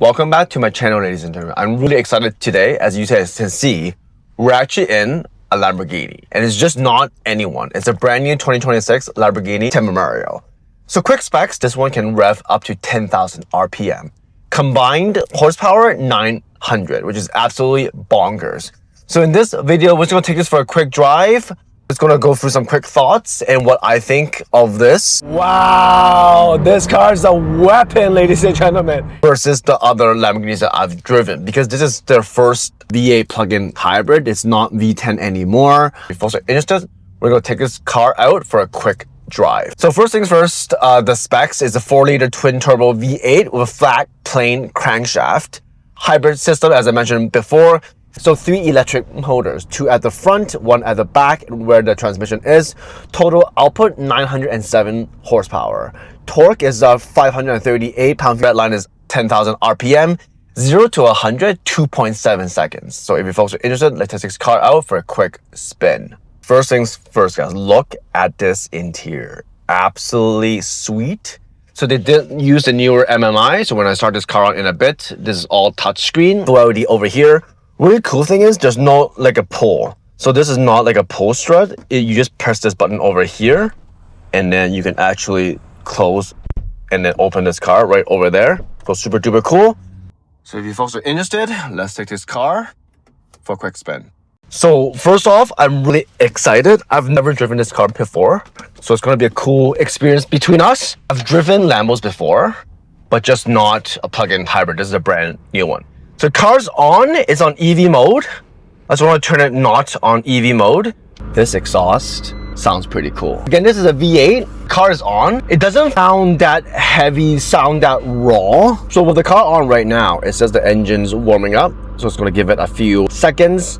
Welcome back to my channel, ladies and gentlemen. I'm really excited today. As you guys can see, we're actually in a Lamborghini. And it's just not anyone. It's a brand new 2026 Lamborghini Temerario. So quick specs, this one can rev up to 10,000 RPM. Combined horsepower, 900, which is absolutely bonkers. So in this video, we're just gonna take this for a quick drive. Just gonna go through some quick thoughts and what I think of this. Wow, this car is a weapon, ladies and gentlemen. Versus the other Lamborghinis that I've driven, because this is their first V8 plug-in hybrid. It's not V10 anymore. If you're also interested, we're gonna take this car out for a quick drive. So first things first, the specs is a 4-liter twin-turbo V8 with a flat, plain crankshaft. Hybrid system, as I mentioned before. So 3 electric motors, 2 at the front, 1 at the back where the transmission is. Total output 907 horsepower. Torque is 538 pounds. Redline is 10,000 RPM. 0 to 100, 2.7 seconds. So if you folks are interested, let's take this car out for a quick spin. First things first, guys, look at this interior. Absolutely sweet. So they did use the newer MMI. So when I start this car out in a bit, this is all touchscreen. LED over here. Really cool thing is there's no like a pull. So this is not like a pull strut. You just press this button over here and then you can actually close and then open this car right over there. So super duper cool. So if you folks are interested, let's take this car for a quick spin. So first off, I'm really excited. I've never driven this car before. So it's gonna be a cool experience between us. I've driven Lambos before, but just not a plug-in hybrid. This is a brand new one. So car's on, it's on EV mode. I just want to turn it not on EV mode. This exhaust sounds pretty cool. Again, this is a V8, car is on. It doesn't sound that heavy, sound that raw. So with the car on right now, it says the engine's warming up. So it's going to give it a few seconds.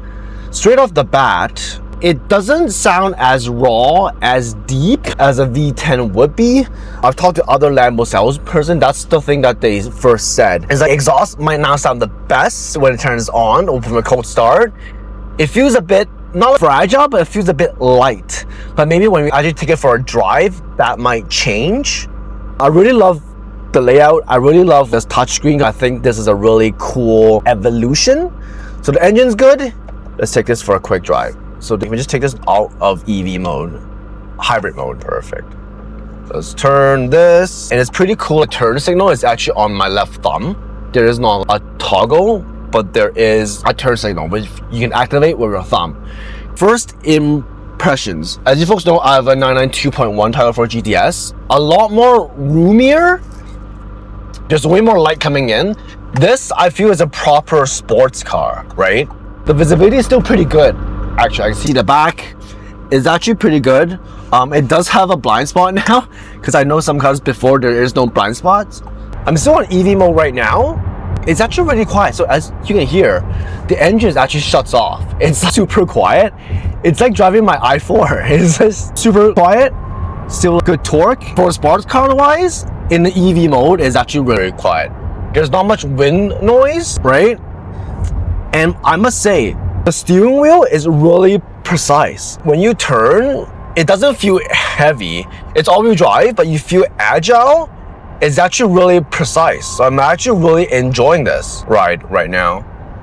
Straight off the bat, it doesn't sound as raw, as deep as a V10 would be. I've talked to other Lambo salesperson. That's the thing that they first said. Is like exhaust might not sound the best when it turns on or from a cold start. It feels a bit, not fragile, but it feels a bit light. But maybe when we actually take it for a drive, that might change. I really love the layout. I really love this touchscreen. I think this is a really cool evolution. So the engine's good. Let's take this for a quick drive. So we just take this out of EV mode, hybrid mode, perfect. Let's turn this, and it's pretty cool. The turn signal is actually on my left thumb. There is not a toggle, but there is a turn signal, which you can activate with your thumb. First impressions. As you folks know, I have a 992.1 Title 4 GTS. A lot more roomier. There's way more light coming in. This, I feel, is a proper sports car, right? The visibility is still pretty good. Actually, I can see the back is actually pretty good. It does have a blind spot now, because I know some cars before there is no blind spots. I'm still on EV mode right now. It's actually really quiet. So as you can hear, the engine actually shuts off. It's super quiet. It's like driving my i4. It's just super quiet. Still good torque. For sports car wise, in the EV mode, it's actually really quiet. There's not much wind noise, right? And I must say, the steering wheel is really precise. When you turn, it doesn't feel heavy. It's all-wheel drive, but you feel agile. It's actually really precise. So I'm actually really enjoying this ride right now.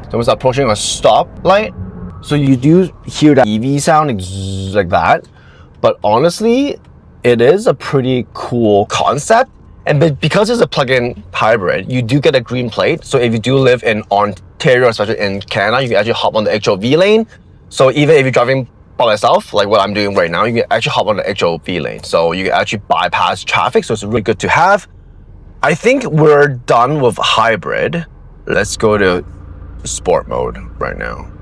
So I'm approaching a stoplight. So you do hear that EV sound like that. But honestly, it is a pretty cool concept. And because it's a plug-in hybrid, you do get a green plate. So if you do live in Ontario, especially in Canada, you can actually hop on the HOV lane. So even if you're driving by yourself, like what I'm doing right now, you can actually hop on the HOV lane. So you can actually bypass traffic. So it's really good to have. I think we're done with hybrid. Let's go to sport mode right now.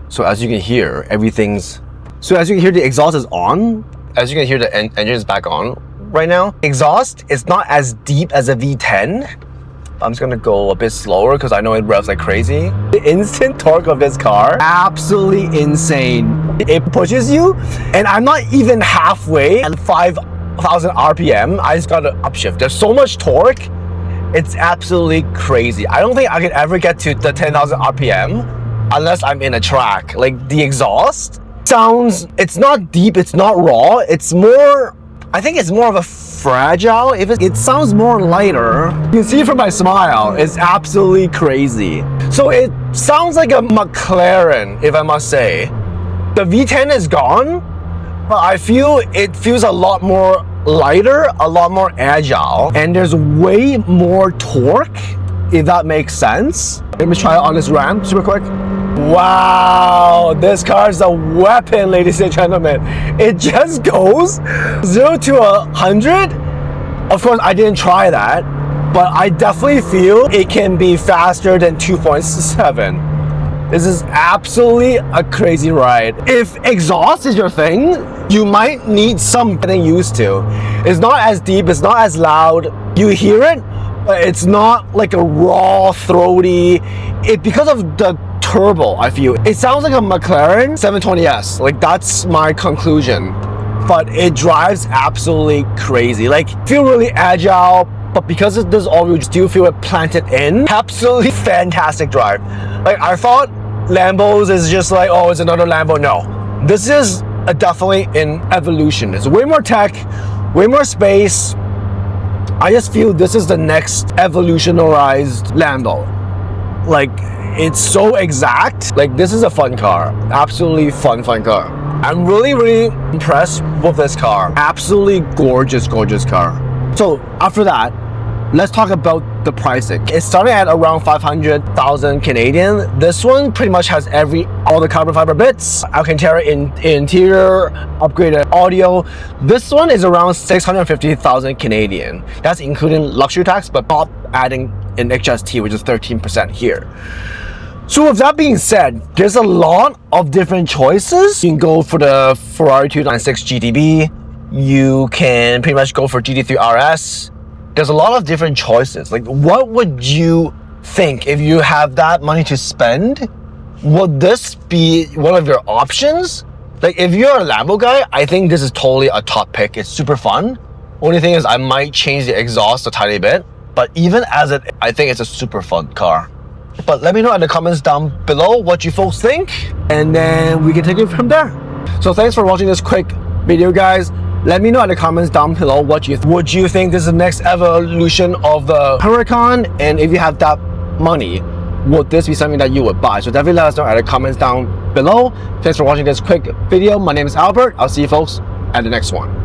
So as you can hear, the exhaust is on. As you can hear, the engine is back on right now. Exhaust is not as deep as a V10. I'm just gonna go a bit slower because I know it revs like crazy. The instant torque of this car, absolutely insane. It pushes you, and I'm not even halfway at 5,000 RPM. I just got to upshift. There's so much torque. It's absolutely crazy. I don't think I could ever get to the 10,000 RPM unless I'm in a track. Like the exhaust sounds, it's not deep, it's not raw. It's more, I think it's more of a fragile. If it sounds more lighter, you can see from my smile, it's absolutely crazy. So it sounds like a McLaren, if I must say. The V10 is gone, but I feel it feels a lot more lighter, a lot more agile, and there's way more torque, if that makes sense. Let me try it on this ramp super quick. Wow, this car is a weapon, ladies and gentlemen. It just goes 0 to 100. Of course, I didn't try that, but I definitely feel it can be faster than 2.7. This is absolutely a crazy ride. If exhaust is your thing, you might need some getting used to. It's not as deep, it's not as loud. You hear it, but it's not like a raw, throaty. Because of the turbo, I feel. It sounds like a McLaren 720S. Like, that's my conclusion. But it drives absolutely crazy. Like, feel really agile, but because it does all-wheel, you still feel it planted in. Absolutely fantastic drive. Like, I thought Lambos is just like, oh, it's another Lambo. No, this is definitely an evolution. It's way more tech, way more space. I just feel this is the next evolutionized Lambo. Like, it's so exact. Like, this is a fun car. Absolutely fun car. I'm really impressed with this car. Absolutely gorgeous car. So after that, let's talk about the pricing. It's starting at around 500,000 Canadian. This one pretty much has all the carbon fiber bits, Alcantara interior, upgraded audio. This one is around 650,000 Canadian. That's including luxury tax, but not adding an HST, which is 13% here. So with that being said, there's a lot of different choices. You can go for the Ferrari 296 GTB. You can pretty much go for GT3 RS. There's a lot of different choices. Like, what would you think if you have that money to spend? Would this be one of your options? Like, if you're a Lambo guy, I think this is totally a top pick. It's super fun. Only thing is I might change the exhaust a tiny bit, but even as it, I think it's a super fun car. But let me know in the comments down below what you folks think, and then we can take it from there. So thanks for watching this quick video, guys. Let me know in the comments down below would you think this is the next evolution of the Huracán, and if you have that money, would this be something that you would buy? So definitely let us know in the comments down below. Thanks for watching this quick video. My name is Albert. I'll see you folks at the next one.